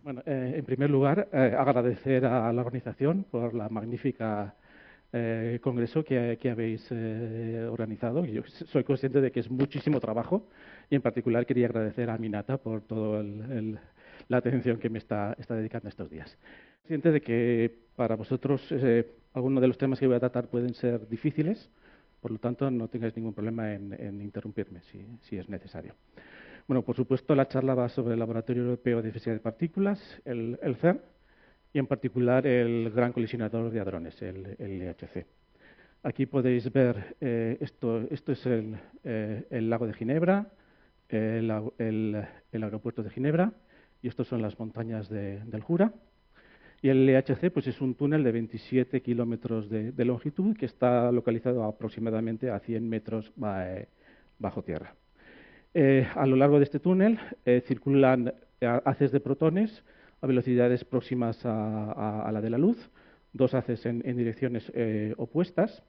Bueno, en primer lugar, agradecer a la organización por la magnífica congreso que habéis organizado. Yo soy consciente de que es muchísimo trabajo y, en particular, quería agradecer a Minata por toda la atención que me está dedicando estos días. Consciente de que para vosotros algunos de los temas que voy a tratar pueden ser difíciles, por lo tanto, no tengáis ningún problema en interrumpirme si es necesario. Bueno, por supuesto, la charla va sobre el Laboratorio Europeo de Física de Partículas, el CERN, y en particular el Gran Colisionador de Hadrones, el LHC. Aquí podéis ver, esto es el lago de Ginebra, el aeropuerto de Ginebra, y estas son las montañas del Jura. Y el LHC pues, es un túnel de 27 kilómetros de longitud que está localizado aproximadamente a 100 metros bajo tierra. A lo largo de este túnel circulan haces de protones a velocidades próximas a la de la luz, dos haces en direcciones opuestas.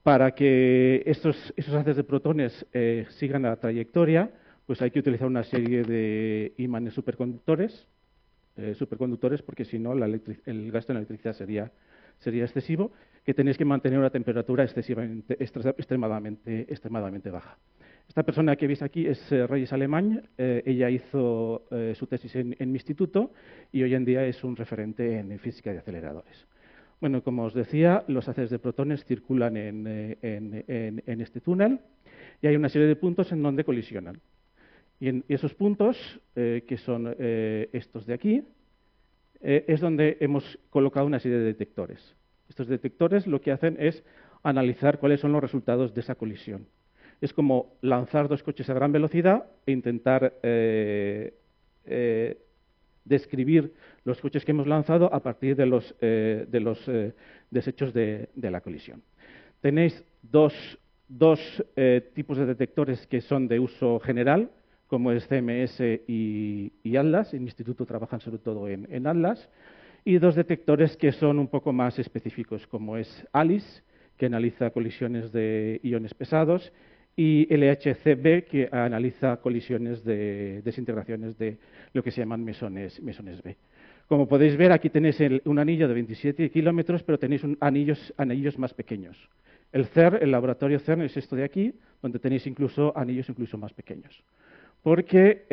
Para que esos haces de protones sigan la trayectoria, pues hay que utilizar una serie de imanes superconductores, porque si no el gasto en electricidad sería excesivo, que tenéis que mantener una temperatura extremadamente baja. Esta persona que veis aquí es Reyes Alemany. Ella hizo su tesis en mi instituto y hoy en día es un referente en física de aceleradores. Bueno, como os decía, los haces de protones circulan en este túnel y hay una serie de puntos en donde colisionan. Y en esos puntos, que son estos de aquí, es donde hemos colocado una serie de detectores. Estos detectores lo que hacen es analizar cuáles son los resultados de esa colisión. Es como lanzar dos coches a gran velocidad e intentar describir los coches que hemos lanzado a partir de los desechos de la colisión. Tenéis dos tipos de detectores que son de uso general, como es CMS y Atlas. En mi instituto trabajan sobre todo en Atlas. Y dos detectores que son un poco más específicos, como es ALICE, que analiza colisiones de iones pesados, y LHCb, que analiza colisiones de desintegraciones de lo que se llaman mesones B. Como podéis ver, aquí tenéis un anillo de 27 kilómetros, pero tenéis anillos más pequeños. El CERN, el laboratorio CERN, es esto de aquí, donde tenéis anillos incluso más pequeños. Porque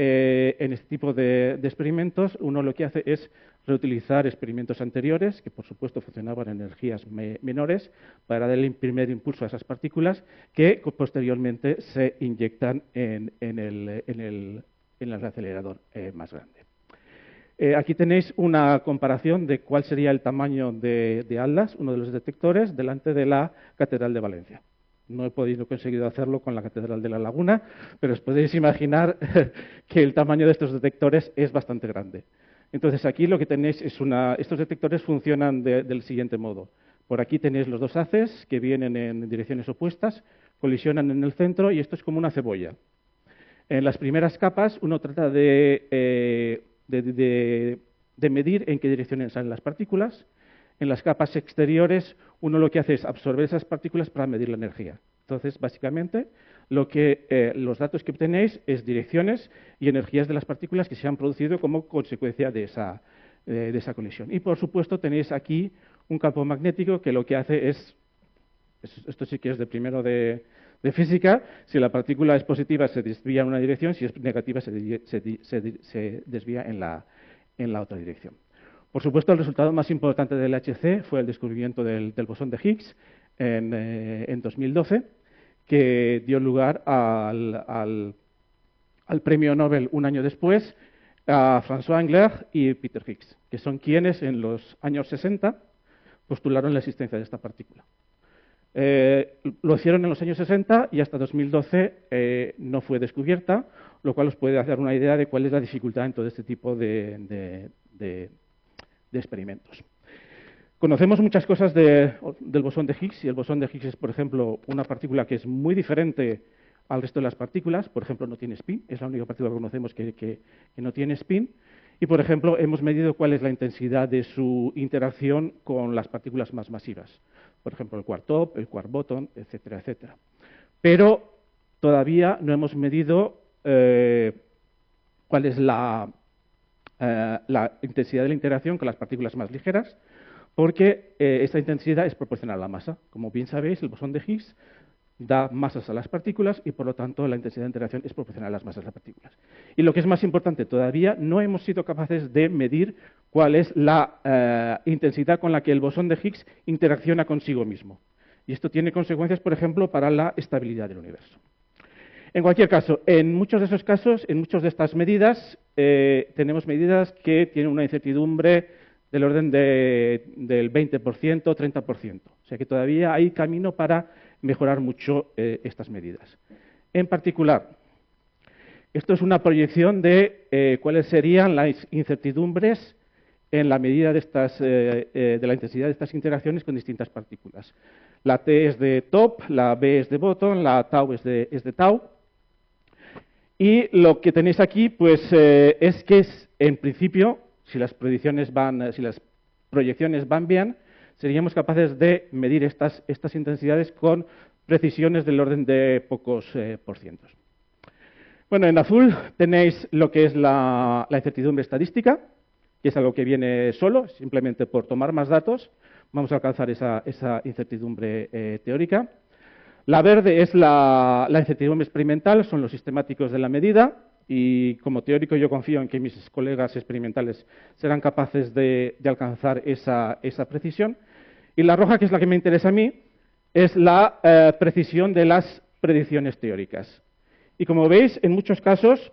en este tipo de experimentos uno lo que hace es reutilizar experimentos anteriores, que por supuesto funcionaban en energías menores, para darle el primer impulso a esas partículas que posteriormente se inyectan en el acelerador más grande. Aquí tenéis una comparación de cuál sería el tamaño de Atlas, uno de los detectores, delante de la Catedral de Valencia. No he conseguido hacerlo con la Catedral de la Laguna, pero os podéis imaginar que el tamaño de estos detectores es bastante grande. Entonces, aquí lo que tenéis es estos detectores funcionan del siguiente modo. Por aquí tenéis los dos haces que vienen en direcciones opuestas, colisionan en el centro y esto es como una cebolla. En las primeras capas uno trata de medir en qué dirección salen las partículas. En las capas exteriores, uno lo que hace es absorber esas partículas para medir la energía. Entonces, básicamente, los datos que obtenéis es direcciones y energías de las partículas que se han producido como consecuencia de esa colisión. Y, por supuesto, tenéis aquí un campo magnético que lo que hace es, esto sí que es de primero de física, si la partícula es positiva se desvía en una dirección, si es negativa se desvía en la otra dirección. Por supuesto, el resultado más importante del LHC fue el descubrimiento del bosón de Higgs en 2012, que dio lugar al premio Nobel un año después a François Englert y Peter Higgs, que son quienes en los años 60 postularon la existencia de esta partícula. Lo hicieron en los años 60 y hasta 2012 no fue descubierta, lo cual os puede hacer una idea de cuál es la dificultad en todo este tipo de experimentos. Conocemos muchas cosas del bosón de Higgs, y el bosón de Higgs es, por ejemplo, una partícula que es muy diferente al resto de las partículas. Por ejemplo, no tiene spin, es la única partícula que conocemos que no tiene spin. Y, por ejemplo, hemos medido cuál es la intensidad de su interacción con las partículas más masivas. Por ejemplo, el quark top, el quark bottom, etcétera, etcétera. Pero todavía no hemos medido cuál es la la intensidad de la interacción con las partículas más ligeras, porque esta intensidad es proporcional a la masa. Como bien sabéis, el bosón de Higgs da masas a las partículas y, por lo tanto, la intensidad de interacción es proporcional a las masas de las partículas. Y lo que es más importante todavía, no hemos sido capaces de medir cuál es la intensidad con la que el bosón de Higgs interacciona consigo mismo. Y esto tiene consecuencias, por ejemplo, para la estabilidad del universo. En cualquier caso, en muchos de esos casos, en muchas de estas medidas, tenemos medidas que tienen una incertidumbre del orden del 20%, 30%. O sea que todavía hay camino para mejorar mucho estas medidas. En particular, esto es una proyección de cuáles serían las incertidumbres en la medida de la intensidad de estas interacciones con distintas partículas. La T es de top, la B es de bottom, la tau es de tau. Y lo que tenéis aquí, pues, es que en principio, si las proyecciones van bien, seríamos capaces de medir estas intensidades con precisiones del orden de pocos porcientos. Bueno, en azul tenéis lo que es la incertidumbre estadística, que es algo que viene solo, simplemente por tomar más datos vamos a alcanzar esa incertidumbre teórica. La verde es la incertidumbre experimental, son los sistemáticos de la medida, y como teórico yo confío en que mis colegas experimentales serán capaces de alcanzar esa precisión. Y la roja, que es la que me interesa a mí, es la precisión de las predicciones teóricas. Y como veis, en muchos casos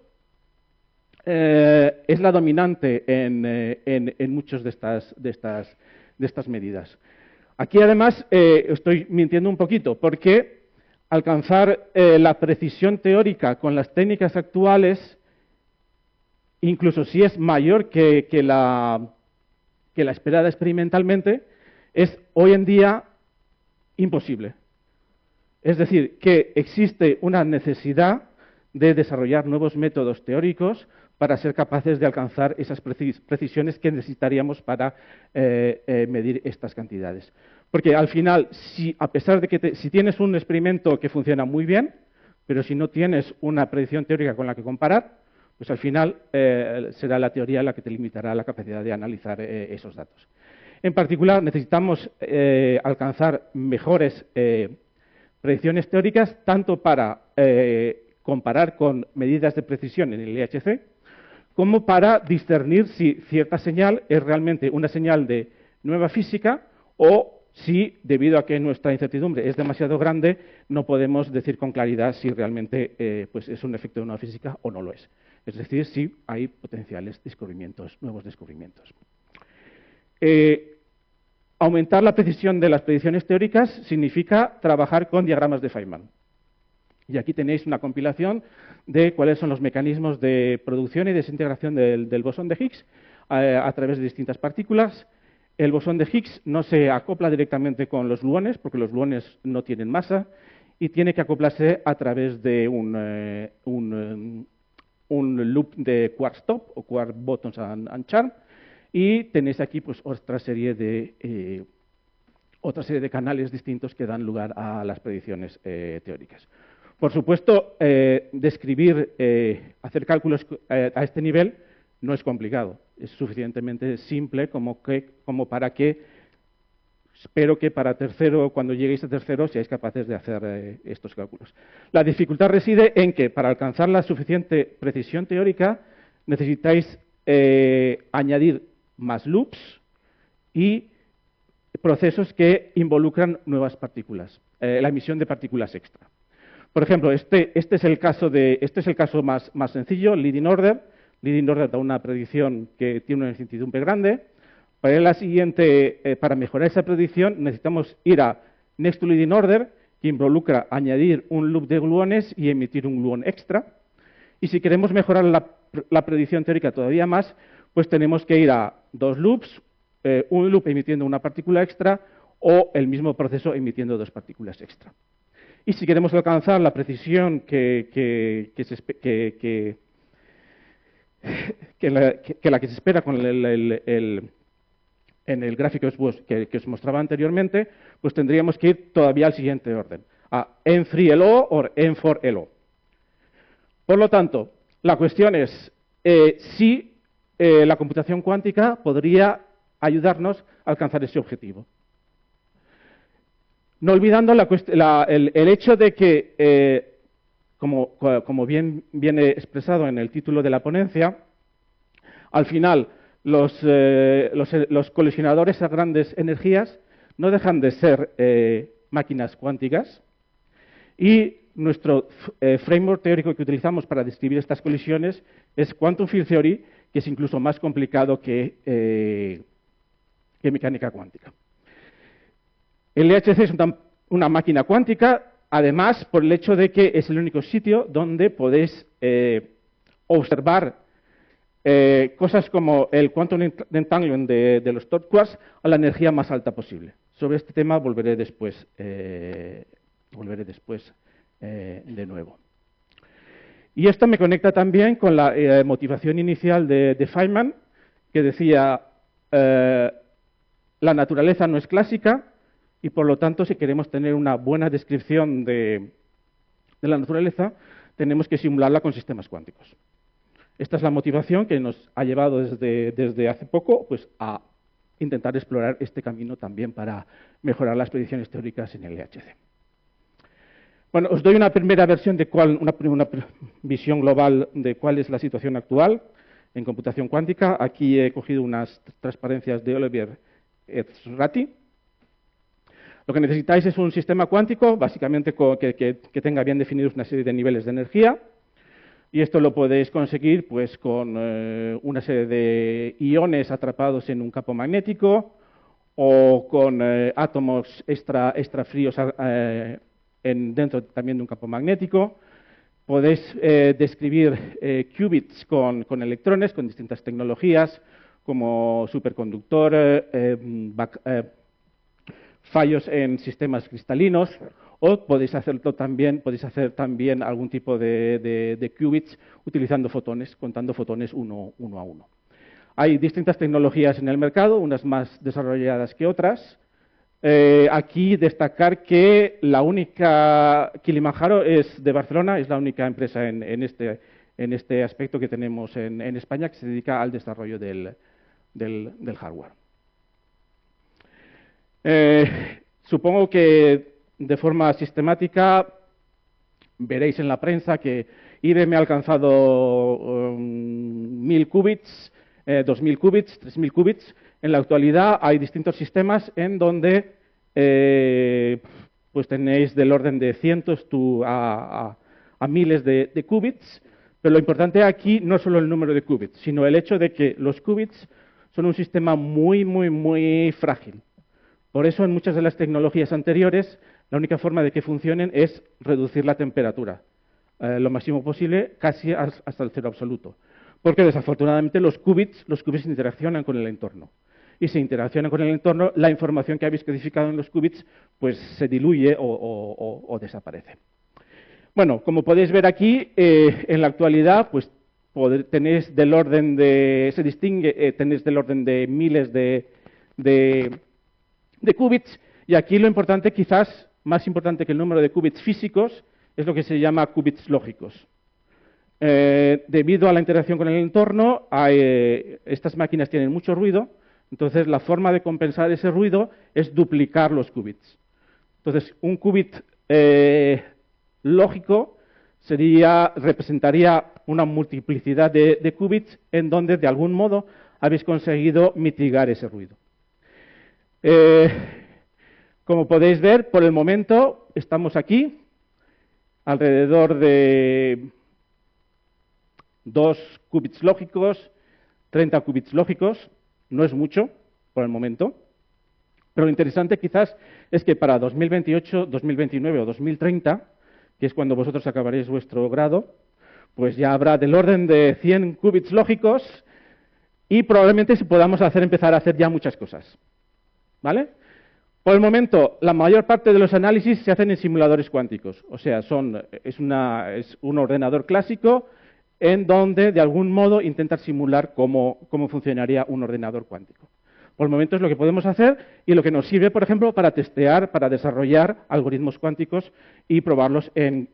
es la dominante en muchas de estas medidas. Aquí, además, estoy mintiendo un poquito, porque alcanzar la precisión teórica con las técnicas actuales, incluso si es mayor que la esperada experimentalmente, es hoy en día imposible. Es decir, que existe una necesidad de desarrollar nuevos métodos teóricos para ser capaces de alcanzar esas precisiones que necesitaríamos para medir estas cantidades. Porque al final, a pesar de que si tienes un experimento que funciona muy bien, pero si no tienes una predicción teórica con la que comparar, pues al final será la teoría la que te limitará la capacidad de analizar esos datos. En particular, necesitamos alcanzar mejores predicciones teóricas, tanto para comparar con medidas de precisión en el IHC, como para discernir si cierta señal es realmente una señal de nueva física o si, debido a que nuestra incertidumbre es demasiado grande, no podemos decir con claridad si realmente pues es un efecto de nueva física o no lo es. Es decir, si hay potenciales descubrimientos, nuevos descubrimientos. Aumentar la precisión de las predicciones teóricas significa trabajar con diagramas de Feynman. Y aquí tenéis una compilación de cuáles son los mecanismos de producción y desintegración del bosón de Higgs a través de distintas partículas. El bosón de Higgs no se acopla directamente con los gluones, porque los gluones no tienen masa, y tiene que acoplarse a través de un loop de quark top o quark bottom and charm. Y tenéis aquí pues otra serie de canales distintos que dan lugar a las predicciones teóricas. Por supuesto, hacer cálculos a este nivel no es complicado. Es suficientemente simple como para que, espero que para tercero, cuando lleguéis a tercero, seáis capaces de hacer estos cálculos. La dificultad reside en que, para alcanzar la suficiente precisión teórica, necesitáis añadir más loops y procesos que involucran nuevas partículas, la emisión de partículas extra. Por ejemplo, este es el caso más sencillo, leading order. Leading order da una predicción que tiene una incertidumbre grande. Para la siguiente, para mejorar esa predicción, necesitamos ir a next to leading order, que involucra añadir un loop de gluones y emitir un gluón extra. Y si queremos mejorar la predicción teórica todavía más, pues tenemos que ir a dos loops, un loop emitiendo una partícula extra o el mismo proceso emitiendo dos partículas extra. Y si queremos alcanzar la precisión que se espera en el gráfico que os mostraba anteriormente, pues tendríamos que ir todavía al siguiente orden, a N3LO o N4LO. Por lo tanto, la cuestión es si la computación cuántica podría ayudarnos a alcanzar ese objetivo. No olvidando el hecho de que, como bien viene expresado en el título de la ponencia, al final los colisionadores a grandes energías no dejan de ser máquinas cuánticas y nuestro framework teórico que utilizamos para describir estas colisiones es Quantum Field Theory, que es incluso más complicado que mecánica cuántica. El LHC es una máquina cuántica, además, por el hecho de que es el único sitio donde podéis observar cosas como el quantum entanglement de los top quarks a la energía más alta posible. Sobre este tema volveré después de nuevo. Y esto me conecta también con la motivación inicial de Feynman, que decía, la naturaleza no es clásica, y por lo tanto, si queremos tener una buena descripción de la naturaleza, tenemos que simularla con sistemas cuánticos. Esta es la motivación que nos ha llevado desde hace poco pues, a intentar explorar este camino también para mejorar las predicciones teóricas en el LHC. Bueno, os doy una primera versión de una visión global de cuál es la situación actual en computación cuántica. Aquí he cogido unas transparencias de Olivier Ezrati. Lo que necesitáis es un sistema cuántico, básicamente que tenga bien definidos una serie de niveles de energía. Y esto lo podéis conseguir pues, con una serie de iones atrapados en un campo magnético o con átomos extra fríos dentro también de un campo magnético. Podéis describir qubits con electrones, con distintas tecnologías, como superconductor, fallos en sistemas cristalinos, o podéis hacer también algún tipo de qubits utilizando fotones, contando fotones uno a uno. Hay distintas tecnologías en el mercado, unas más desarrolladas que otras. Aquí destacar que la única, Kilimanjaro es de Barcelona, es la única empresa en este aspecto que tenemos en España que se dedica al desarrollo del hardware. Supongo que de forma sistemática veréis en la prensa que IBM ha alcanzado 1000 qubits, 2000 qubits, 3000 qubits. En la actualidad hay distintos sistemas en donde pues tenéis del orden de cientos a miles de qubits, pero lo importante aquí no es solo el número de qubits, sino el hecho de que los qubits son un sistema muy frágil. Por eso, en muchas de las tecnologías anteriores, la única forma de que funcionen es reducir la temperatura lo máximo posible, casi hasta el cero absoluto. Porque, desafortunadamente, los qubits interaccionan con el entorno. Y si interaccionan con el entorno, la información que habéis codificado en los qubits pues, se diluye o desaparece. Bueno, como podéis ver aquí, en la actualidad, pues tenéis del orden de, tenéis del orden de miles de qubits, y aquí lo importante, quizás más importante que el número de qubits físicos, es lo que se llama qubits lógicos. Debido a la interacción con el entorno, estas máquinas tienen mucho ruido, entonces la forma de compensar ese ruido es duplicar los qubits. Entonces, un qubit lógico representaría una multiplicidad de qubits en donde, de algún modo, habéis conseguido mitigar ese ruido. Como podéis ver, por el momento estamos aquí, alrededor de 2 qubits lógicos, 30 qubits lógicos, no es mucho por el momento, pero lo interesante quizás es que para 2028, 2029 o 2030, que es cuando vosotros acabaréis vuestro grado, pues ya habrá del orden de 100 qubits lógicos y probablemente podamos empezar a hacer ya muchas cosas. ¿Vale? Por el momento, la mayor parte de los análisis se hacen en simuladores cuánticos. O sea, es un ordenador clásico en donde, de algún modo, intentar simular cómo funcionaría un ordenador cuántico. Por el momento es lo que podemos hacer y lo que nos sirve, por ejemplo, para testear, para desarrollar algoritmos cuánticos y probarlos en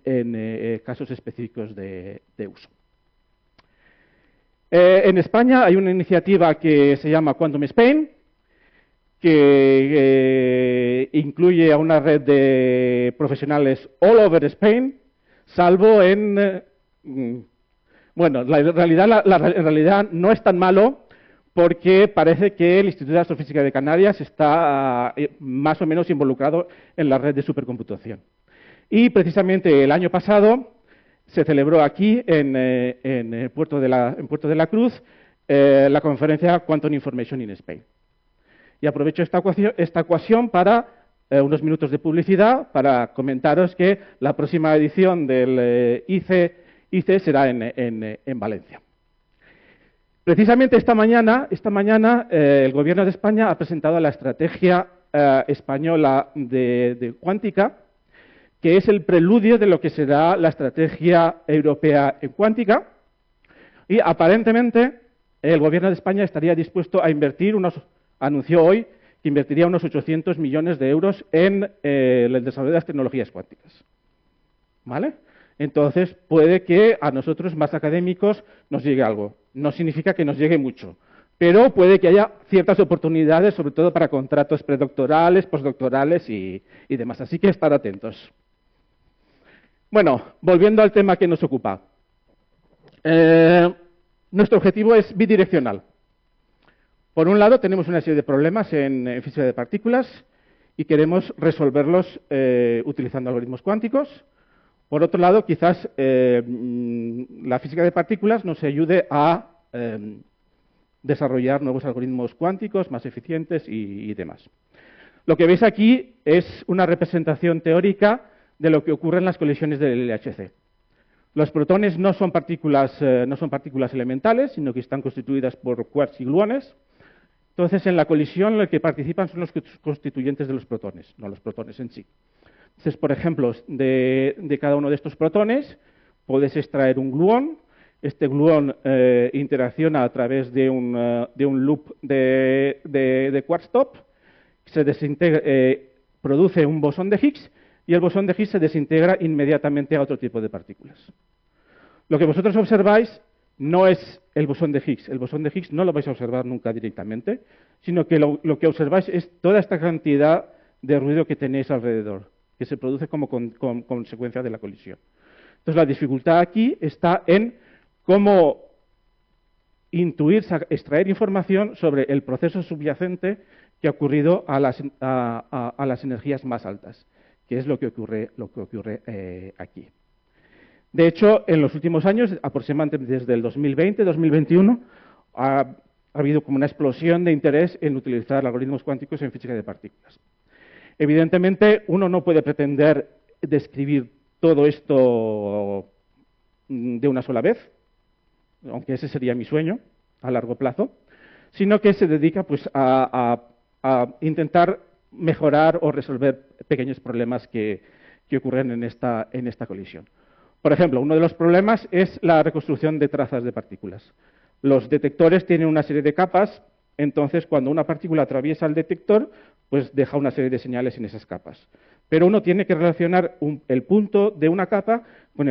casos específicos de uso. En España hay una iniciativa que se llama Quantum Spain, que incluye a una red de profesionales all over Spain, salvo en... bueno, en realidad no es tan malo, porque parece que el Instituto de Astrofísica de Canarias está más o menos involucrado en la red de supercomputación. Y precisamente el año pasado se celebró aquí, en Puerto de la Cruz, la conferencia Quantum Information in Spain. Y aprovecho esta ocasión para unos minutos de publicidad para comentaros que la próxima edición del ICE será en Valencia. Precisamente esta mañana el Gobierno de España ha presentado la estrategia española de cuántica, que es el preludio de lo que será la estrategia europea en cuántica, y aparentemente el Gobierno de España estaría dispuesto a invertir anunció hoy que invertiría unos 800 millones de euros en el desarrollo de las tecnologías cuánticas. ¿Vale? Entonces, puede que a nosotros, más académicos, nos llegue algo. No significa que nos llegue mucho, pero puede que haya ciertas oportunidades, sobre todo para contratos predoctorales, postdoctorales y demás. Así que estar atentos. Bueno, volviendo al tema que nos ocupa. Nuestro objetivo es bidireccional. Por un lado, tenemos una serie de problemas en física de partículas y queremos resolverlos utilizando algoritmos cuánticos. Por otro lado, quizás la física de partículas nos ayude a desarrollar nuevos algoritmos cuánticos más eficientes y demás. Lo que veis aquí es una representación teórica de lo que ocurre en las colisiones del LHC. Los protones no son partículas elementales, sino que están constituidas por quarks y gluones. Entonces, en la colisión, lo que participan son los constituyentes de los protones, no los protones en sí. Entonces, por ejemplo, de cada uno de estos protones puedes extraer un gluón. Este gluón interacciona a través de un loop de quark top, produce un bosón de Higgs, y el bosón de Higgs se desintegra inmediatamente a otro tipo de partículas. Lo que vosotros observáis no es el bosón de Higgs. El bosón de Higgs no lo vais a observar nunca directamente, sino que lo que observáis es toda esta cantidad de ruido que tenéis alrededor, que se produce como consecuencia de la colisión. Entonces, la dificultad aquí está en cómo extraer información sobre el proceso subyacente que ha ocurrido a las energías más altas, que es lo que ocurre aquí. De hecho, en los últimos años, aproximadamente desde el 2020-2021, ha habido como una explosión de interés en utilizar algoritmos cuánticos en física de partículas. Evidentemente, uno no puede pretender describir todo esto de una sola vez, aunque ese sería mi sueño a largo plazo, sino que se dedica pues, a intentar mejorar o resolver pequeños problemas que ocurren en esta colisión. Por ejemplo, uno de los problemas es la reconstrucción de trazas de partículas. Los detectores tienen una serie de capas, entonces cuando una partícula atraviesa el detector, pues deja una serie de señales en esas capas. Pero uno tiene que relacionar el punto de una capa con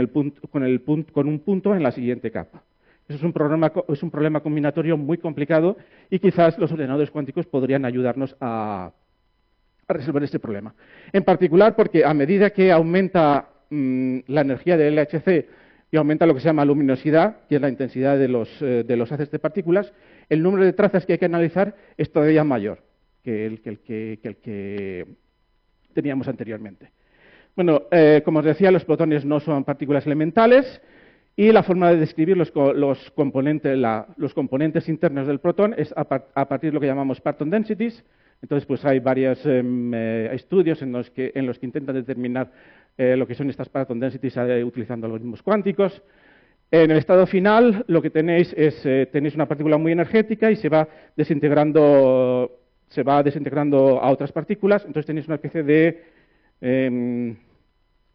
un punto en la siguiente capa. Eso es un problema combinatorio muy complicado y quizás los ordenadores cuánticos podrían ayudarnos a resolver este problema. En particular porque a medida que aumenta la energía del LHC y aumenta lo que se llama luminosidad, que es la intensidad de los haces de partículas, el número de trazas que hay que analizar es todavía mayor que el que teníamos anteriormente. Bueno, como os decía, los protones no son partículas elementales y la forma de describir los componentes internos del protón es a partir de lo que llamamos parton densities. Entonces, pues hay varios estudios en los que intentan determinar lo que son estas parton densities utilizando algoritmos cuánticos. En el estado final, lo que tenéis una partícula muy energética y se va desintegrando a otras partículas. Entonces, tenéis una especie de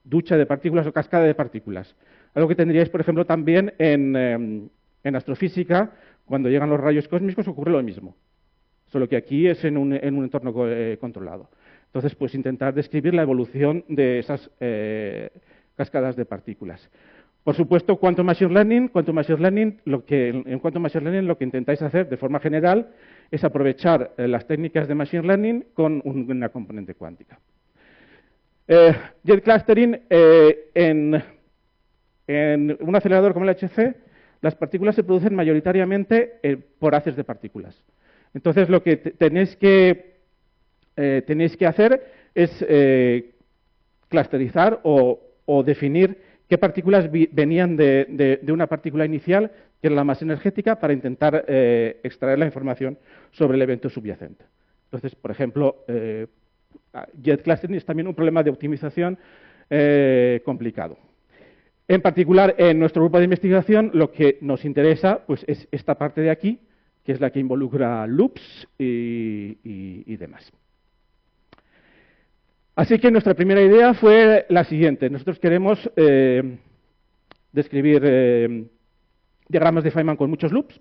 ducha de partículas o cascada de partículas. Algo que tendríais, por ejemplo, también en astrofísica, cuando llegan los rayos cósmicos ocurre lo mismo. Solo que aquí es en un entorno controlado. Entonces, pues intentar describir la evolución de esas cascadas de partículas. Por supuesto, Quantum Machine Learning, en Quantum Machine Learning lo que intentáis hacer de forma general es aprovechar las técnicas de Machine Learning con una componente cuántica. Jet Clustering, en un acelerador como el HC, las partículas se producen mayoritariamente por haces de partículas. Entonces, lo que tenéis que hacer es clusterizar o definir qué partículas venían de una partícula inicial, que era la más energética, para intentar extraer la información sobre el evento subyacente. Entonces, por ejemplo, Jet Clustering es también un problema de optimización complicado. En particular, en nuestro grupo de investigación, lo que nos interesa pues, es esta parte de aquí, que es la que involucra loops y demás. Así que nuestra primera idea fue la siguiente. Nosotros queremos describir diagramas de Feynman con muchos loops.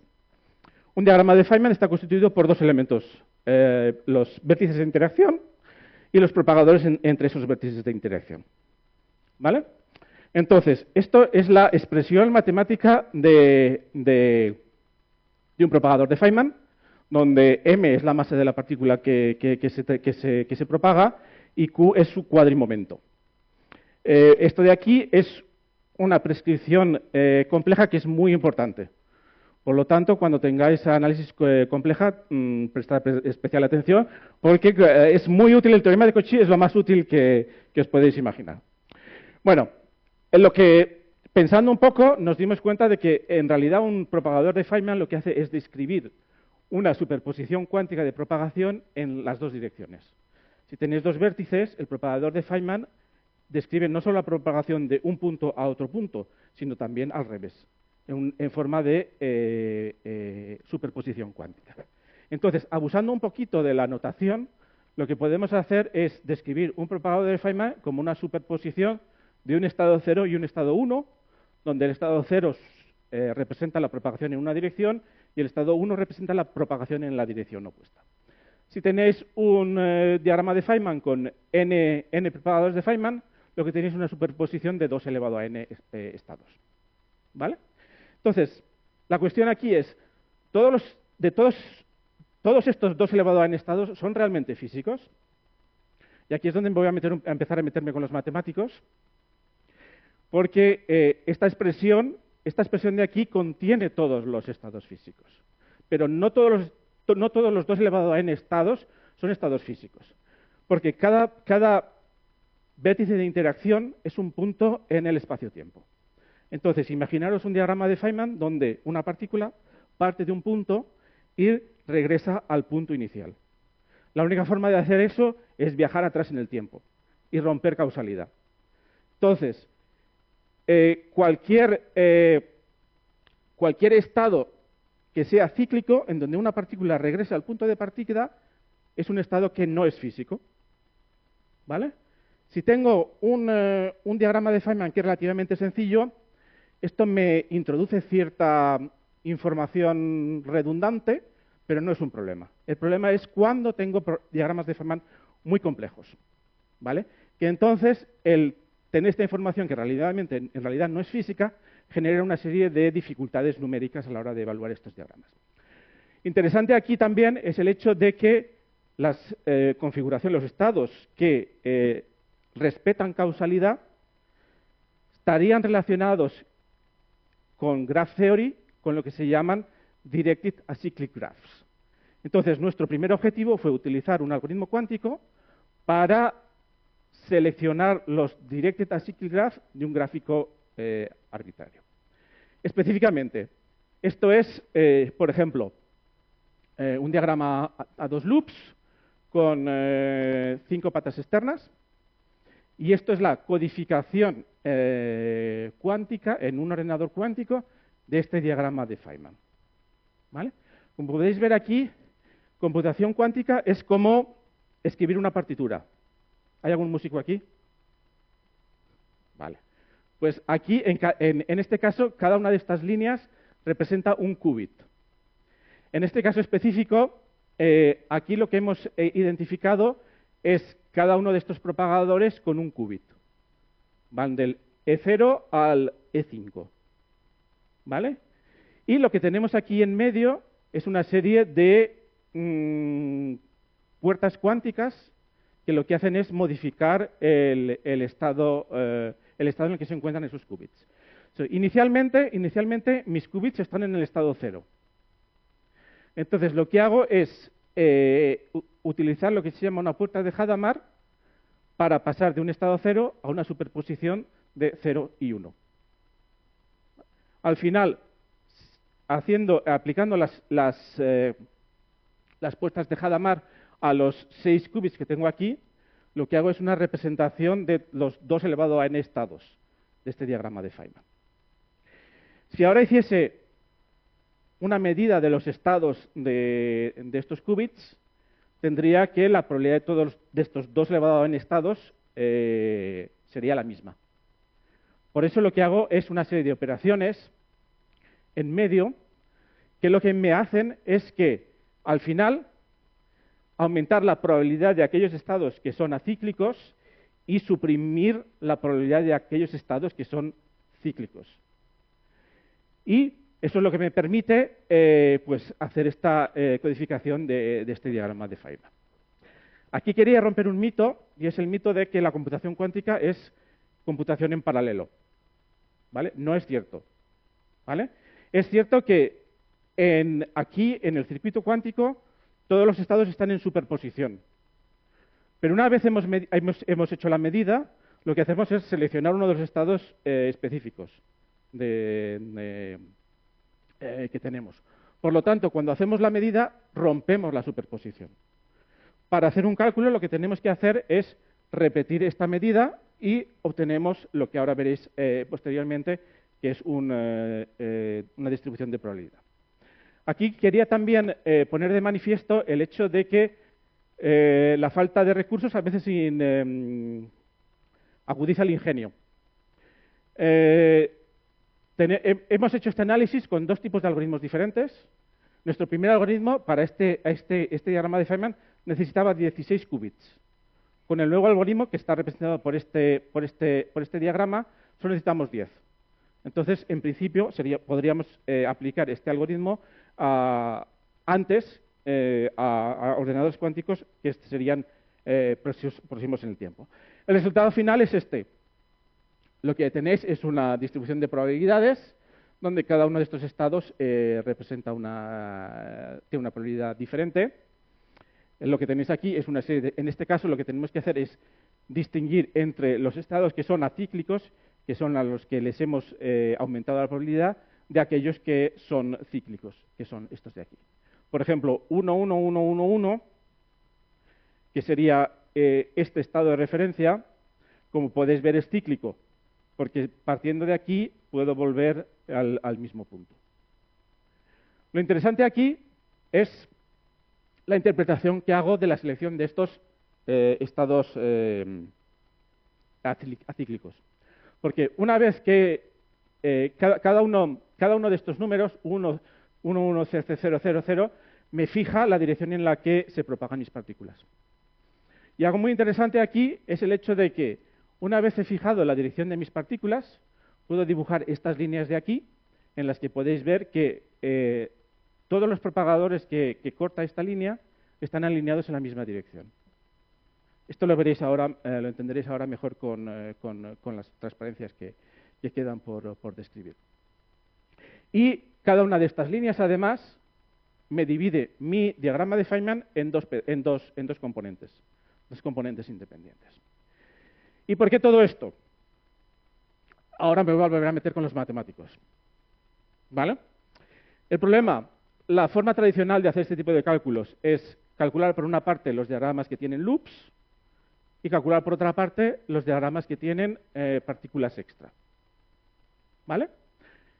Un diagrama de Feynman está constituido por dos elementos, los vértices de interacción y los propagadores entre esos vértices de interacción. ¿Vale? Entonces, esto es la expresión matemática de un propagador de Feynman, donde m es la masa de la partícula que se propaga y q es su cuadrimomento. Esto de aquí es una prescripción compleja que es muy importante. Por lo tanto, cuando tengáis análisis compleja, prestad especial atención, porque es muy útil. El teorema de Cauchy es lo más útil que os podéis imaginar. Bueno, en lo que, pensando un poco, nos dimos cuenta de que en realidad un propagador de Feynman lo que hace es describir una superposición cuántica de propagación en las dos direcciones. Si tenéis dos vértices, el propagador de Feynman describe no solo la propagación de un punto a otro punto, sino también al revés, en forma de superposición cuántica. Entonces, abusando un poquito de la notación, lo que podemos hacer es describir un propagador de Feynman como una superposición de un estado 0 y un estado 1, donde el estado 0 representa la propagación en una dirección y el estado 1 representa la propagación en la dirección opuesta. Si tenéis un diagrama de Feynman con n propagadores de Feynman, lo que tenéis es una superposición de 2 elevado a n estados. ¿Vale? Entonces, la cuestión aquí es, ¿todos estos 2 elevado a n estados son realmente físicos? Y aquí es donde voy a empezar a meterme con los matemáticos, porque esta expresión de aquí contiene todos los estados físicos, pero no todos los 2 elevado a n estados son estados físicos, porque cada vértice de interacción es un punto en el espacio-tiempo. Entonces, imaginaros un diagrama de Feynman donde una partícula parte de un punto y regresa al punto inicial. La única forma de hacer eso es viajar atrás en el tiempo y romper causalidad. Entonces, cualquier estado que sea cíclico, en donde una partícula regresa al punto de partida, es un estado que no es físico. ¿Vale? Si tengo un diagrama de Feynman que es relativamente sencillo, esto me introduce cierta información redundante, pero no es un problema. El problema es cuando tengo diagramas de Feynman muy complejos. ¿Vale? Que entonces el tener esta información que en realidad no es física, genera una serie de dificultades numéricas a la hora de evaluar estos diagramas. Interesante aquí también es el hecho de que las configuraciones, los estados que respetan causalidad, estarían relacionados con Graph Theory, con lo que se llaman Directed Acyclic Graphs. Entonces, nuestro primer objetivo fue utilizar un algoritmo cuántico para seleccionar los Directed Acyclic Graphs de un gráfico arbitrario. Específicamente, esto es, por ejemplo, un diagrama a 2 loops con 5 patas externas, y esto es la codificación cuántica en un ordenador cuántico de este diagrama de Feynman. ¿Vale? Como podéis ver aquí, computación cuántica es como escribir una partitura. ¿Hay algún músico aquí? Vale. Pues aquí, en este caso, cada una de estas líneas representa un qubit. En este caso específico, aquí lo que hemos identificado es cada uno de estos propagadores con un qubit. Van del E0 al E5. ¿Vale? Y lo que tenemos aquí en medio es una serie de puertas cuánticas que lo que hacen es modificar el estado en el que se encuentran esos qubits. Inicialmente, mis qubits están en el estado 0. Entonces, lo que hago es utilizar lo que se llama una puerta de Hadamard para pasar de un estado 0 a una superposición de 0 y 1. Al final, aplicando las puertas de Hadamard a los 6 qubits que tengo aquí, lo que hago es una representación de los 2 elevado a n estados de este diagrama de Feynman. Si ahora hiciese una medida de los estados de estos qubits, tendría que la probabilidad de todos de estos 2 elevado a n estados sería la misma. Por eso lo que hago es una serie de operaciones en medio que lo que me hacen es que, al final, aumentar la probabilidad de aquellos estados que son acíclicos y suprimir la probabilidad de aquellos estados que son cíclicos. Y eso es lo que me permite pues hacer esta codificación de este diagrama de Feynman. Aquí quería romper un mito, y es el mito de que la computación cuántica es computación en paralelo. ¿Vale? No es cierto. ¿Vale? Es cierto que aquí, en el circuito cuántico, todos los estados están en superposición. Pero una vez hemos hecho la medida, lo que hacemos es seleccionar uno de los estados específicos que tenemos. Por lo tanto, cuando hacemos la medida, rompemos la superposición. Para hacer un cálculo, lo que tenemos que hacer es repetir esta medida y obtenemos lo que ahora veréis posteriormente, que es una distribución de probabilidad. Aquí quería también poner de manifiesto el hecho de que la falta de recursos a veces agudiza el ingenio. Hemos hecho este análisis con 2 tipos de algoritmos diferentes. Nuestro primer algoritmo para este diagrama de Feynman necesitaba 16 qubits. Con el nuevo algoritmo, que está representado por este diagrama, solo necesitamos 10. Entonces, en principio, podríamos aplicar este algoritmo antes a ordenadores cuánticos que serían próximos en el tiempo. El resultado final es este. Lo que tenéis es una distribución de probabilidades donde cada uno de estos estados representa tiene una probabilidad diferente. Lo que tenéis aquí es una serie en este caso, lo que tenemos que hacer es distinguir entre los estados que son acíclicos, que son a los que les hemos aumentado la probabilidad, de aquellos que son cíclicos, que son estos de aquí. Por ejemplo, 1, 1, 1, 1, 1, que sería este estado de referencia, como podéis ver, es cíclico, porque partiendo de aquí puedo volver al mismo punto. Lo interesante aquí es la interpretación que hago de la selección de estos estados acíclicos. Porque una vez que cada uno de estos números, 1, 1, 1, 0, 0, 0, 0, me fija la dirección en la que se propagan mis partículas. Y algo muy interesante aquí es el hecho de que una vez he fijado la dirección de mis partículas, puedo dibujar estas líneas de aquí, en las que podéis ver que todos los propagadores que corta esta línea están alineados en la misma dirección. Esto lo veréis ahora, lo entenderéis ahora mejor con las transparencias que quedan por describir. Y cada una de estas líneas, además, me divide mi diagrama de Feynman en dos componentes independientes. ¿Y por qué todo esto? Ahora me voy a volver a meter con los matemáticos. ¿Vale? El problema, la forma tradicional de hacer este tipo de cálculos es calcular por una parte los diagramas que tienen loops y calcular por otra parte los diagramas que tienen partículas extra. ¿Vale?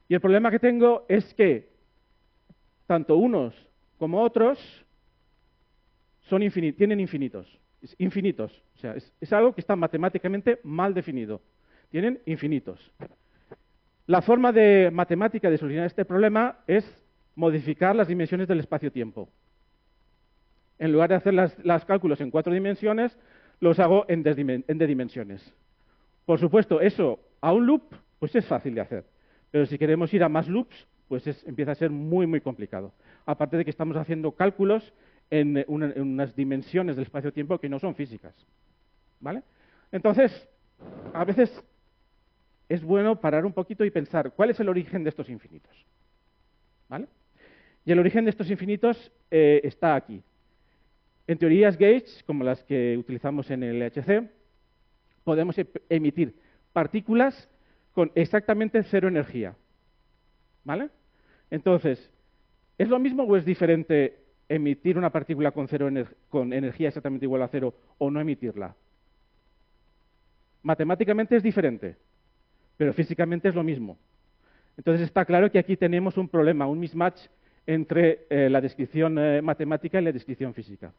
Y el problema que tengo es que tanto unos como otros tienen infinitos. O sea, es algo que está matemáticamente mal definido. Tienen infinitos. La forma matemática de solucionar este problema es modificar las dimensiones del espacio-tiempo. En lugar de hacer los cálculos en 4 dimensiones, los hago en D dimensiones. Por supuesto, eso a un loop pues es fácil de hacer. Pero si queremos ir a más loops, pues empieza a ser muy, muy complicado. Aparte de que estamos haciendo cálculos en unas dimensiones del espacio-tiempo que no son físicas. ¿Vale? Entonces, a veces es bueno parar un poquito y pensar cuál es el origen de estos infinitos. ¿Vale? Y el origen de estos infinitos está aquí. En teorías gauge, como las que utilizamos en el LHC, podemos emitir partículas con exactamente cero energía. ¿Vale? Entonces, ¿es lo mismo o es diferente emitir una partícula con energía exactamente igual a cero o no emitirla? Matemáticamente es diferente, pero físicamente es lo mismo. Entonces está claro que aquí tenemos un problema, un mismatch entre la descripción matemática y la descripción física.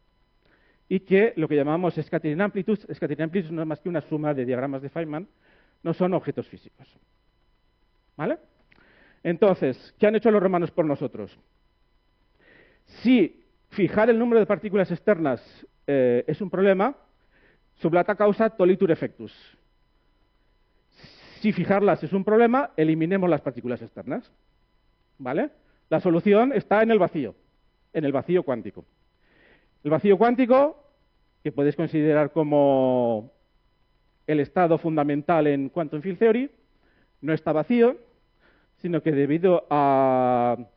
Y que lo que llamamos scattering amplitudes no es más que una suma de diagramas de Feynman, no son objetos físicos. ¿Vale? Entonces, ¿qué han hecho los romanos por nosotros? Si fijar el número de partículas externas es un problema, sublata causa tolitur effectus. Si fijarlas es un problema, eliminemos las partículas externas. ¿Vale? La solución está en el vacío cuántico. El vacío cuántico, que podéis considerar como el estado fundamental en Quantum Field Theory, no está vacío, sino que debido al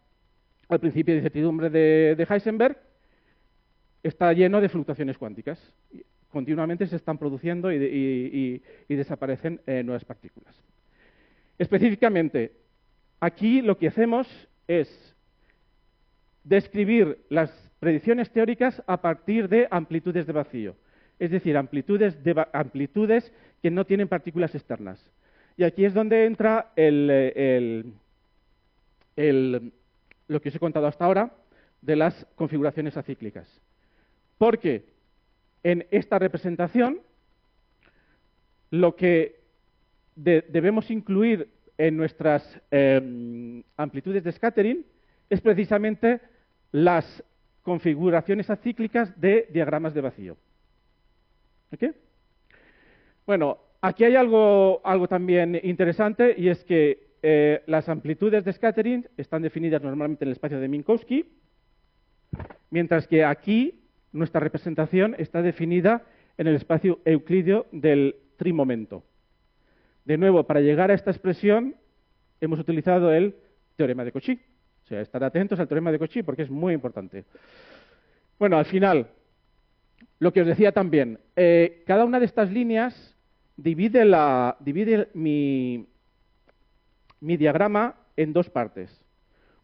principio de incertidumbre de Heisenberg, está lleno de fluctuaciones cuánticas. Continuamente se están produciendo y desaparecen nuevas partículas. Específicamente, aquí lo que hacemos es describir las predicciones teóricas a partir de amplitudes de vacío, es decir, amplitudes que no tienen partículas externas. Y aquí es donde entra lo que os he contado hasta ahora de las configuraciones acíclicas. Porque en esta representación lo que debemos incluir en nuestras amplitudes de scattering es precisamente las configuraciones acíclicas de diagramas de vacío. ¿Ok? Bueno, aquí hay algo también interesante, y es que las amplitudes de scattering están definidas normalmente en el espacio de Minkowski, mientras que aquí nuestra representación está definida en el espacio euclídeo del trimomento. De nuevo, para llegar a esta expresión hemos utilizado el teorema de Cauchy. O sea, estar atentos al teorema de Cauchy porque es muy importante. Bueno, al final, lo que os decía también, cada una de estas líneas divide mi diagrama en dos partes.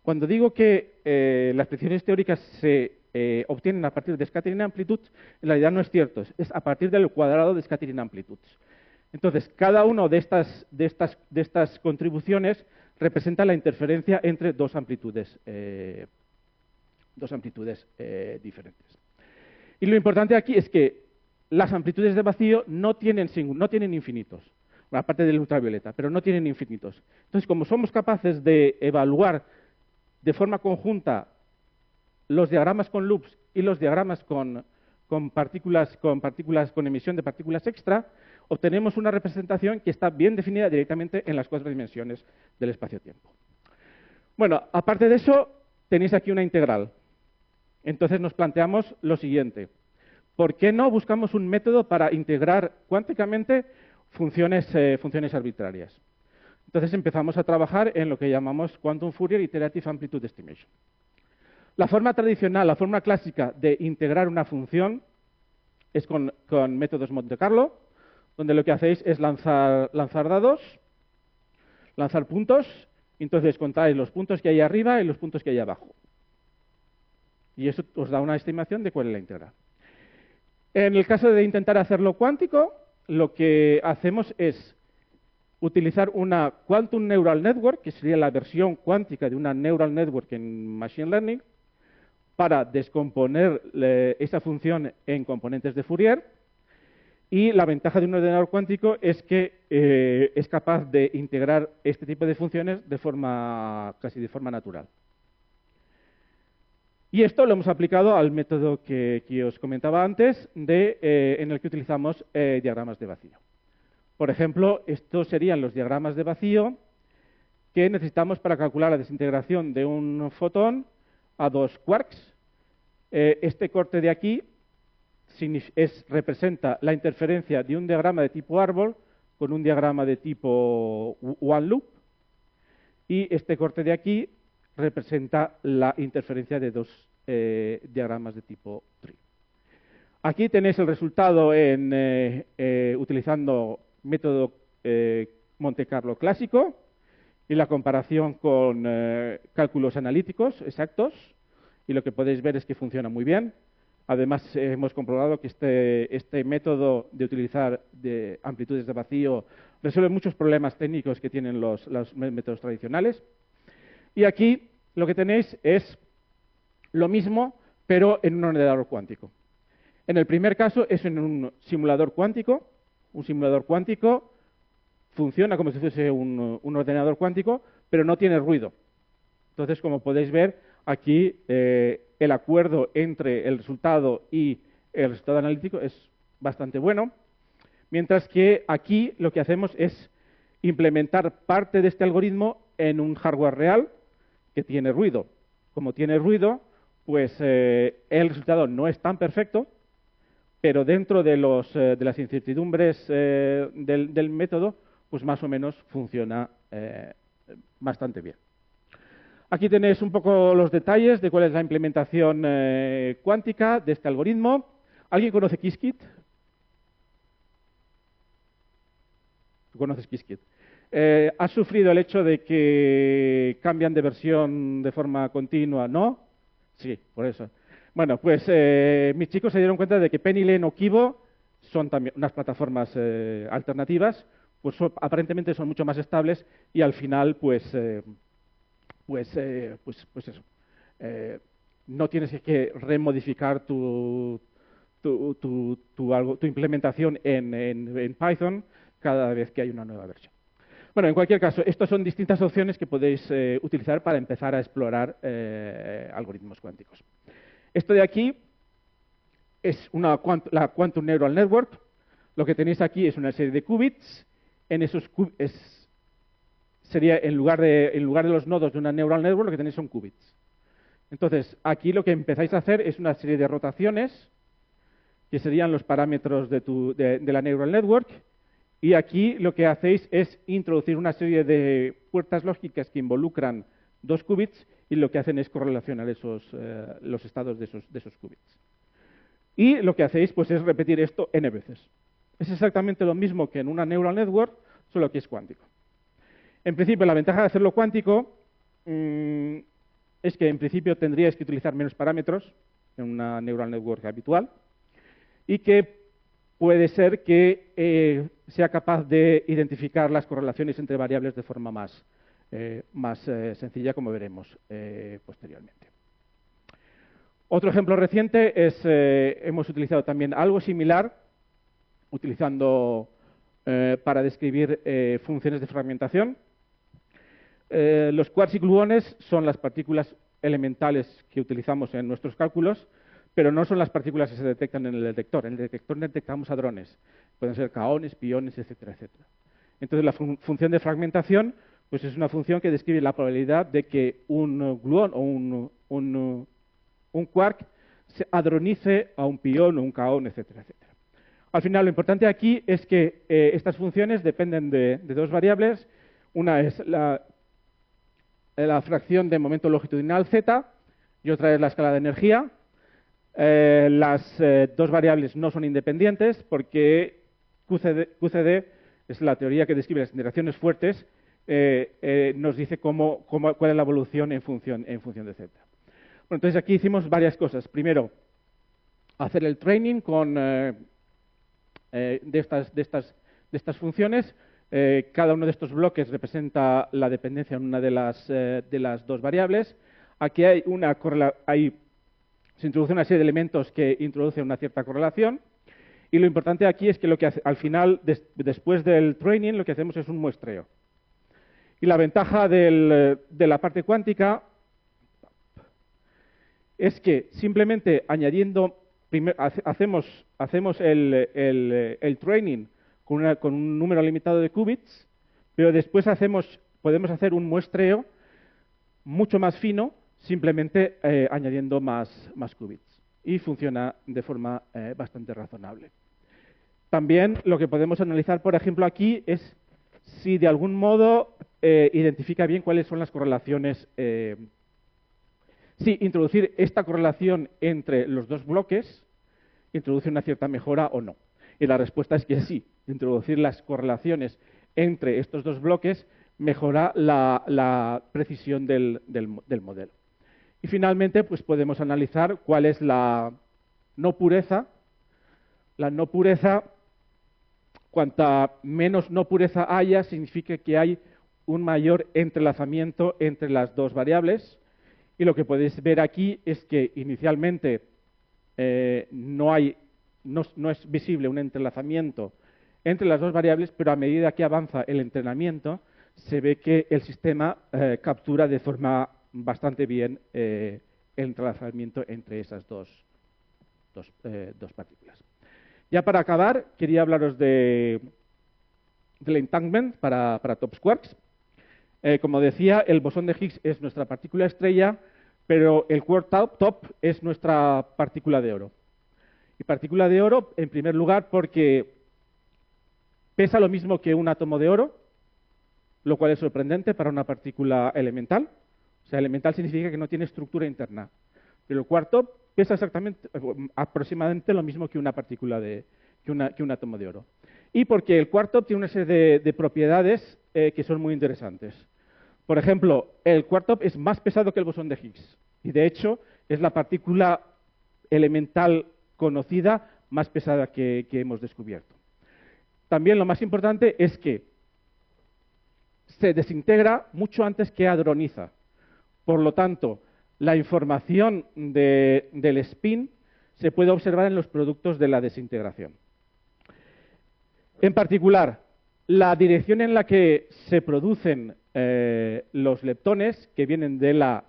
Cuando digo que las predicciones teóricas se obtienen a partir de scattering amplitudes, en realidad no es cierto, es a partir del cuadrado de scattering amplitudes. Entonces, cada una de estas contribuciones representa la interferencia entre dos amplitudes diferentes. Y lo importante aquí es que las amplitudes de vacío no tienen infinitos, aparte del ultravioleta, pero no tienen infinitos. Entonces, como somos capaces de evaluar de forma conjunta los diagramas con loops y los diagramas con emisión de partículas extra, obtenemos una representación que está bien definida directamente en las 4 dimensiones del espacio-tiempo. Bueno, aparte de eso, tenéis aquí una integral. Entonces nos planteamos lo siguiente. ¿Por qué no buscamos un método para integrar cuánticamente funciones arbitrarias? Entonces empezamos a trabajar en lo que llamamos Quantum Fourier Iterative Amplitude Estimation. La forma tradicional, la forma clásica de integrar una función es con métodos Monte Carlo, donde lo que hacéis es lanzar dados, lanzar puntos, y entonces contáis los puntos que hay arriba y los puntos que hay abajo. Y eso os da una estimación de cuál es la integral. En el caso de intentar hacerlo cuántico, lo que hacemos es utilizar una Quantum Neural Network, que sería la versión cuántica de una Neural Network en Machine Learning, para descomponer esa función en componentes de Fourier. Y la ventaja de un ordenador cuántico es que es capaz de integrar este tipo de funciones casi de forma natural. Y esto lo hemos aplicado al método que os comentaba antes, en el que utilizamos diagramas de vacío. Por ejemplo, estos serían los diagramas de vacío que necesitamos para calcular la desintegración de un fotón a 2 quarks. Este corte de aquí representa la interferencia de un diagrama de tipo árbol con un diagrama de tipo one loop, y este corte de aquí representa la interferencia de dos diagramas de tipo tree. Aquí tenéis el resultado utilizando método Monte Carlo clásico y la comparación con cálculos analíticos exactos, y lo que podéis ver es que funciona muy bien. Además, hemos comprobado que este método de utilizar de amplitudes de vacío resuelve muchos problemas técnicos que tienen los métodos tradicionales. Y aquí lo que tenéis es lo mismo, pero en un ordenador cuántico. En el primer caso es en un simulador cuántico. Un simulador cuántico funciona como si fuese un ordenador cuántico, pero no tiene ruido. Entonces, como podéis ver, aquí el acuerdo entre el resultado y el resultado analítico es bastante bueno, mientras que aquí lo que hacemos es implementar parte de este algoritmo en un hardware real que tiene ruido. Como tiene ruido, pues el resultado no es tan perfecto, pero dentro de las incertidumbres del método, pues más o menos funciona bastante bien. Aquí tenéis un poco los detalles de cuál es la implementación cuántica de este algoritmo. ¿Alguien conoce Qiskit? ¿Tú conoces Qiskit? ¿Has sufrido el hecho de que cambian de versión de forma continua? ¿No? Sí, por eso. Bueno, pues mis chicos se dieron cuenta de que PennyLane o Kibo son también unas plataformas alternativas, pues aparentemente son mucho más estables y al final, pues eso. No tienes que remodificar tu implementación en Python cada vez que hay una nueva versión. Bueno, en cualquier caso, estas son distintas opciones que podéis utilizar para empezar a explorar algoritmos cuánticos. Esto de aquí es la Quantum Neural Network. Lo que tenéis aquí es una serie de qubits. En esos sería en lugar de los nodos de una neural network, lo que tenéis son qubits. Entonces, aquí lo que empezáis a hacer es una serie de rotaciones, que serían los parámetros de la neural network, y aquí lo que hacéis es introducir una serie de puertas lógicas que involucran dos qubits, y lo que hacen es correlacionar los estados de esos qubits. Y lo que hacéis pues es repetir esto n veces. Es exactamente lo mismo que en una neural network, solo que es cuántico. En principio, la ventaja de hacerlo cuántico es que en principio tendríais que utilizar menos parámetros en una neural network habitual, y que puede ser que sea capaz de identificar las correlaciones entre variables de forma más sencilla, como veremos posteriormente. Otro ejemplo reciente es, hemos utilizado también algo similar, utilizando para describir funciones de fragmentación. Los quarks y gluones son las partículas elementales que utilizamos en nuestros cálculos, pero no son las partículas que se detectan en el detector. En el detector detectamos hadrones, pueden ser kaones, piоnes, etcétera, etcétera. Entonces, la función de fragmentación pues es una función que describe la probabilidad de que un gluón o un quark se hadronice a un pión o un kaón, etcétera, etcétera. Al final, lo importante aquí es que estas funciones dependen de dos variables. Una es la fracción de momento longitudinal z y otra es la escala de energía. Las dos variables no son independientes porque QCD es la teoría que describe las interacciones fuertes, nos dice cuál es la evolución en función de z. Bueno, entonces aquí hicimos varias cosas. Primero, hacer el training de estas funciones. Cada uno de estos bloques representa la dependencia en una de las dos variables. Aquí se introduce una serie de elementos que introducen una cierta correlación. Y lo importante aquí es que al final, después del training, lo que hacemos es un muestreo. Y la ventaja de la parte cuántica es que simplemente añadiendo, hacemos el training con un número limitado de qubits, pero después podemos hacer un muestreo mucho más fino, simplemente añadiendo más qubits. Y funciona de forma bastante razonable. También lo que podemos analizar, por ejemplo, aquí es si de algún modo identifica bien cuáles son las correlaciones. Si introducir esta correlación entre los dos bloques introduce una cierta mejora o no. Y la respuesta es que sí. Introducir las correlaciones entre estos dos bloques mejora la precisión del modelo. Y finalmente, pues podemos analizar cuál es la no pureza. La no pureza, cuanta menos no pureza haya, significa que hay un mayor entrelazamiento entre las dos variables. Y lo que podéis ver aquí es que inicialmente no es visible un entrelazamiento entre las dos variables, pero a medida que avanza el entrenamiento, se ve que el sistema captura de forma bastante bien el entrelazamiento entre esas dos partículas. Ya para acabar, quería hablaros del entanglement para top quarks. Como decía, el bosón de Higgs es nuestra partícula estrella, pero el quark top es nuestra partícula de oro. Y partícula de oro, en primer lugar, porque pesa lo mismo que un átomo de oro, lo cual es sorprendente para una partícula elemental. O sea, elemental significa que no tiene estructura interna. Pero el quark top pesa aproximadamente lo mismo que una partícula que un átomo de oro. Y porque el quark top tiene una serie de propiedades que son muy interesantes. Por ejemplo, el quark top es más pesado que el bosón de Higgs. Y de hecho, es la partícula elemental conocida más pesada que hemos descubierto. También lo más importante es que se desintegra mucho antes que hadroniza. Por lo tanto, la información del spin se puede observar en los productos de la desintegración. En particular, la dirección en la que se producen los leptones que vienen de la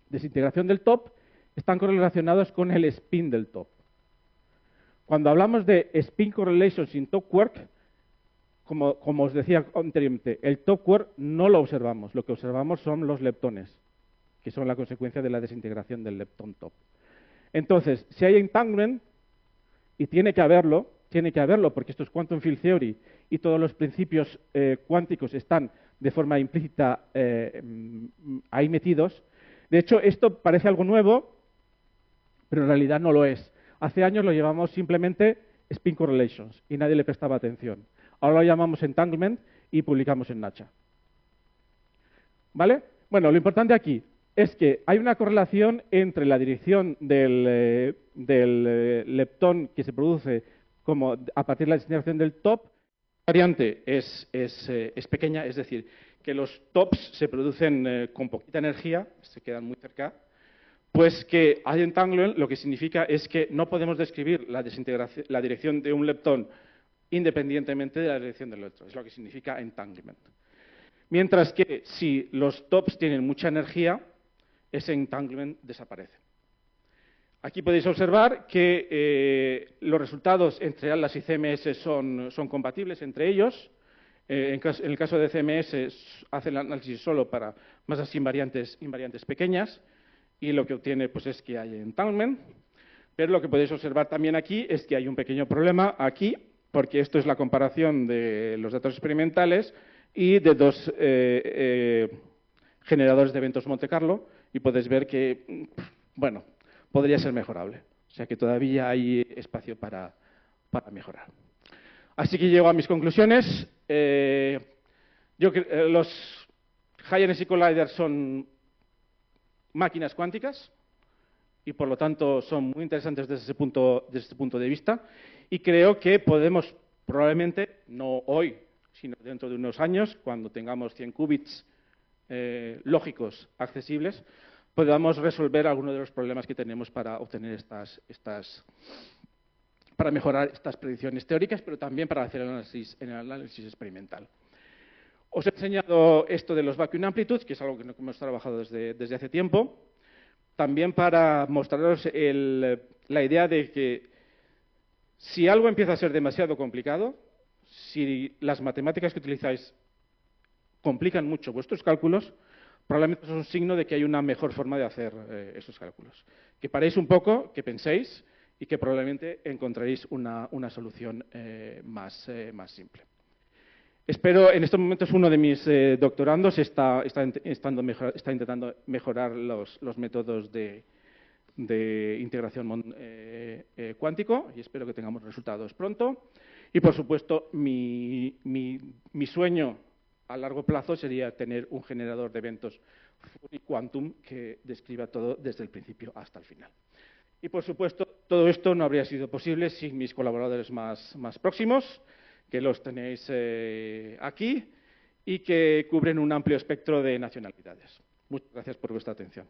desintegración del top están correlacionados con el spin del top. Cuando hablamos de spin correlations in top quark, como os decía anteriormente, el top quark no lo observamos. Lo que observamos son los leptones, que son la consecuencia de la desintegración del lepton top. Entonces, si hay entanglement, y tiene que haberlo porque esto es quantum field theory y todos los principios cuánticos están de forma implícita ahí metidos. De hecho, esto parece algo nuevo, pero en realidad no lo es. Hace años lo llamamos simplemente spin correlations y nadie le prestaba atención. Ahora lo llamamos entanglement y publicamos en Nature. ¿Vale? Bueno, lo importante aquí es que hay una correlación entre la dirección del leptón que se produce a partir de la desintegración del top. La variante es pequeña, es decir, que los tops se producen con poquita energía, se quedan muy cerca. Pues que hay entanglement, lo que significa es que no podemos describir la dirección de un leptón independientemente de la dirección del otro. Es lo que significa entanglement. Mientras que si los tops tienen mucha energía, ese entanglement desaparece. Aquí podéis observar que los resultados entre ATLAS y CMS son compatibles entre ellos. En el caso de CMS hace el análisis solo para masas invariantes pequeñas y lo que obtiene pues, es que hay entanglement. Pero lo que podéis observar también aquí es que hay un pequeño problema aquí, porque esto es la comparación de los datos experimentales y de dos generadores de eventos Monte Carlo, y podéis ver que, bueno, podría ser mejorable. O sea que todavía hay espacio para mejorar. Así que llego a mis conclusiones. Los High Energy Colliders son máquinas cuánticas y, por lo tanto, son muy interesantes desde este punto de vista. Y creo que podemos, probablemente, no hoy, sino dentro de unos años, cuando tengamos 100 qubits lógicos accesibles, podamos resolver algunos de los problemas que tenemos para obtener para mejorar estas predicciones teóricas, pero también para hacer el análisis experimental. Os he enseñado esto de los vacuum amplitudes, que es algo que hemos trabajado desde hace tiempo, también para mostraros la idea de que Si algo empieza a ser demasiado complicado, si las matemáticas que utilizáis complican mucho vuestros cálculos, probablemente es un signo de que hay una mejor forma de hacer esos cálculos. Que paréis un poco, que penséis y que probablemente encontraréis una solución más simple. Espero, en estos momentos uno de mis doctorandos está intentando mejorar los métodos de integración cuántico y espero que tengamos resultados pronto. Y, por supuesto, mi sueño a largo plazo sería tener un generador de eventos Fourier-Quantum que describa todo desde el principio hasta el final. Y, por supuesto, todo esto no habría sido posible sin mis colaboradores más próximos, que los tenéis aquí y que cubren un amplio espectro de nacionalidades. Muchas gracias por vuestra atención.